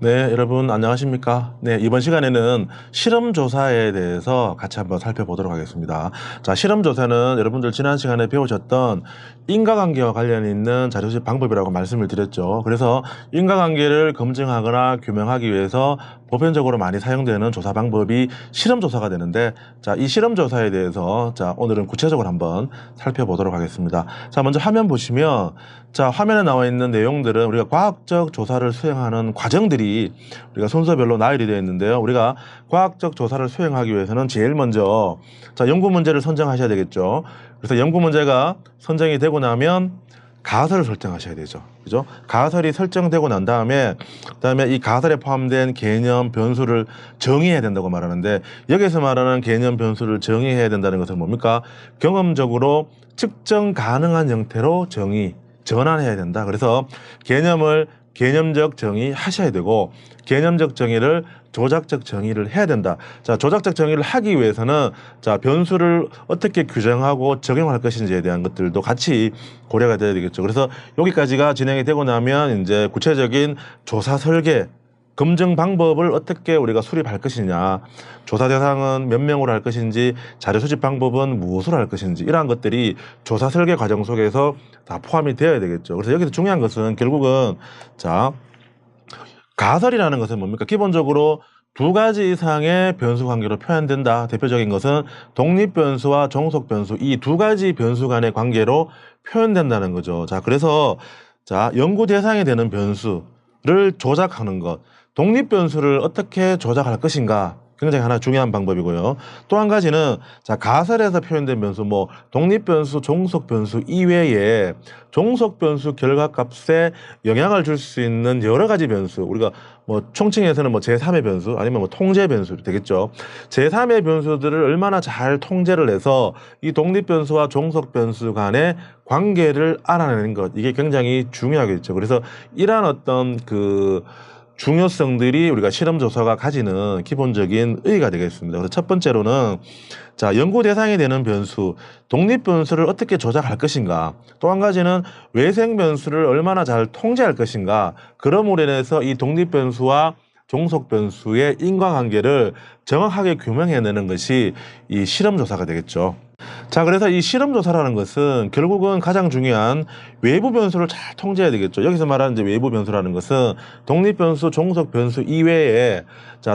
네, 여러분 안녕하십니까? 네, 이번 시간에는 실험조사에 대해서 같이 한번 살펴보도록 하겠습니다. 자, 실험조사는 여러분들 지난 시간에 배우셨던 인과관계와 관련 있는 자료집 방법이라고 말씀을 드렸죠. 그래서 인과관계를 검증하거나 규명하기 위해서 보편적으로 많이 사용되는 조사 방법이 실험조사가 되는데, 자, 이 실험조사에 대해서 오늘은 구체적으로 한번 살펴보도록 하겠습니다. 자, 먼저 화면 보시면, 자, 화면에 나와 있는 내용들은 우리가 과학적 조사를 수행하는 과정들이 우리가 순서별로 나열이 되어 있는데요. 우리가 과학적 조사를 수행하기 위해서는 제일 먼저 연구 문제를 선정하셔야 되겠죠. 그래서 연구 문제가 선정이 되고 나면 가설을 설정하셔야 되죠. 그죠? 가설이 설정되고 난 다음에 그다음에 이 가설에 포함된 개념 변수를 정의해야 된다고 말하는데, 여기서 말하는 개념 변수를 정의해야 된다는 것은 뭡니까? 경험적으로 측정 가능한 형태로 전환해야 된다. 그래서 개념을 개념적 정의하셔야 되고, 개념적 정의를 조작적 정의를 해야 된다. 자, 조작적 정의를 하기 위해서는 변수를 어떻게 규정하고 적용할 것인지에 대한 것들도 같이 고려가 돼야 되겠죠. 그래서 여기까지가 진행이 되고 나면 이제 구체적인 조사 설계, 검증 방법을 어떻게 우리가 수립할 것이냐, 조사 대상은 몇 명으로 할 것인지, 자료 수집 방법은 무엇으로 할 것인지, 이러한 것들이 조사 설계 과정 속에서 다 포함이 되어야 되겠죠. 그래서 여기서 중요한 것은 결국은 가설이라는 것은 뭡니까? 기본적으로 두 가지 이상의 변수 관계로 표현된다. 대표적인 것은 독립변수와 종속변수, 이 두 가지 변수 간의 관계로 표현된다는 거죠. 자, 그래서 연구 대상이 되는 변수를 조작하는 것, 독립변수를 어떻게 조작할 것인가, 굉장히 하나 중요한 방법이고요. 또 한 가지는 가설에서 표현된 변수, 독립변수, 종속변수 이외에 종속변수 결과값에 영향을 줄 수 있는 여러 가지 변수, 우리가 총칭해서는 제3의 변수 아니면 통제 변수 되겠죠. 제3의 변수들을 얼마나 잘 통제를 해서 이 독립변수와 종속변수 간의 관계를 알아내는 것, 이게 굉장히 중요하겠죠. 그래서 이러한 어떤 중요성들이 우리가 실험조사가 가지는 기본적인 의의가 되겠습니다. 그래서 첫 번째로는 연구 대상이 되는 변수, 독립변수를 어떻게 조작할 것인가, 또 한 가지는 외생 변수를 얼마나 잘 통제할 것인가, 그럼으로 인해서 이 독립변수와 종속변수의 인과관계를 정확하게 규명해내는 것이 이 실험조사가 되겠죠. 자, 그래서 이 실험조사라는 것은 결국은 가장 중요한 외부 변수를 잘 통제해야 되겠죠. 여기서 말하는 이제 외부 변수라는 것은 독립변수, 종속변수 이외에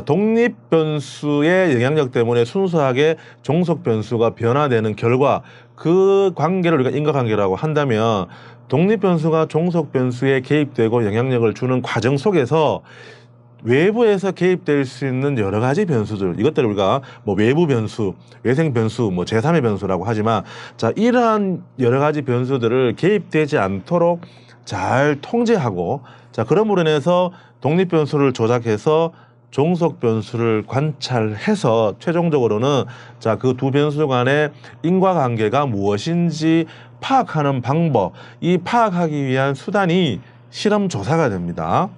독립변수의 영향력 때문에 순수하게 종속변수가 변화되는 결과, 그 관계를 우리가 인과관계라고 한다면, 독립변수가 종속변수에 개입되고 영향력을 주는 과정 속에서 외부에서 개입될 수 있는 여러 가지 변수들, 이것들을 우리가 외부 변수, 외생 변수, 제3의 변수라고 하지만, 이러한 여러 가지 변수들을 개입되지 않도록 잘 통제하고, 그럼으로 인해서 독립 변수를 조작해서 종속 변수를 관찰해서 최종적으로는 그 두 변수 간의 인과관계가 무엇인지 파악하는 방법, 이 파악하기 위한 수단이 실험조사가 됩니다.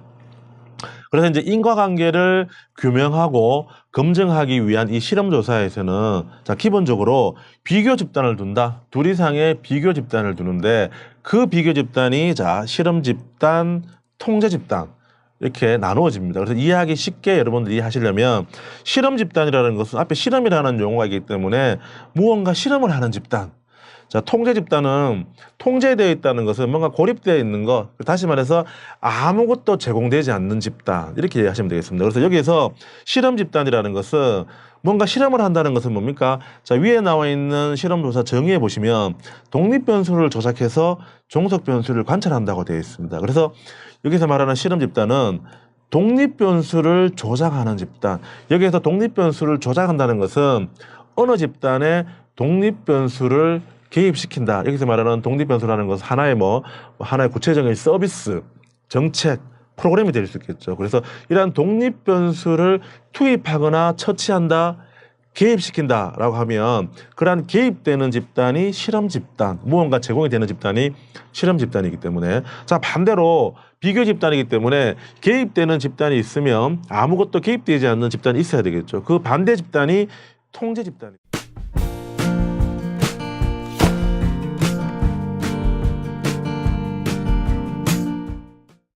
그래서 이제 인과관계를 규명하고 검증하기 위한 이 실험조사에서는 기본적으로 비교 집단을 둔다. 둘 이상의 비교 집단을 두는데, 그 비교 집단이 실험 집단, 통제 집단 이렇게 나누어집니다. 그래서 이해하기 쉽게 여러분들이 이해하시려면, 실험 집단이라는 것은 앞에 실험이라는 용어가 있기 때문에 무언가 실험을 하는 집단, 통제 집단은 통제되어 있다는 것은 뭔가 고립되어 있는 것, 다시 말해서 아무것도 제공되지 않는 집단, 이렇게 이해하시면 되겠습니다. 그래서 여기에서 실험 집단이라는 것은 뭔가 실험을 한다는 것은 뭡니까? 위에 나와 있는 실험조사 정의해 보시면 독립변수를 조작해서 종속변수를 관찰한다고 되어 있습니다. 그래서 여기서 말하는 실험 집단은 독립변수를 조작하는 집단, 여기에서 독립변수를 조작한다는 것은 어느 집단의 독립변수를 개입시킨다. 여기서 말하는 독립변수라는 것은 하나의 구체적인 서비스, 정책, 프로그램이 될 수 있겠죠. 그래서 이러한 독립변수를 투입하거나 처치한다, 개입시킨다라고 하면, 그러한 개입되는 집단이 실험 집단, 무언가 제공이 되는 집단이 실험 집단이기 때문에, 반대로 비교 집단이기 때문에 개입되는 집단이 있으면 아무것도 개입되지 않는 집단이 있어야 되겠죠. 그 반대 집단이 통제 집단입니다.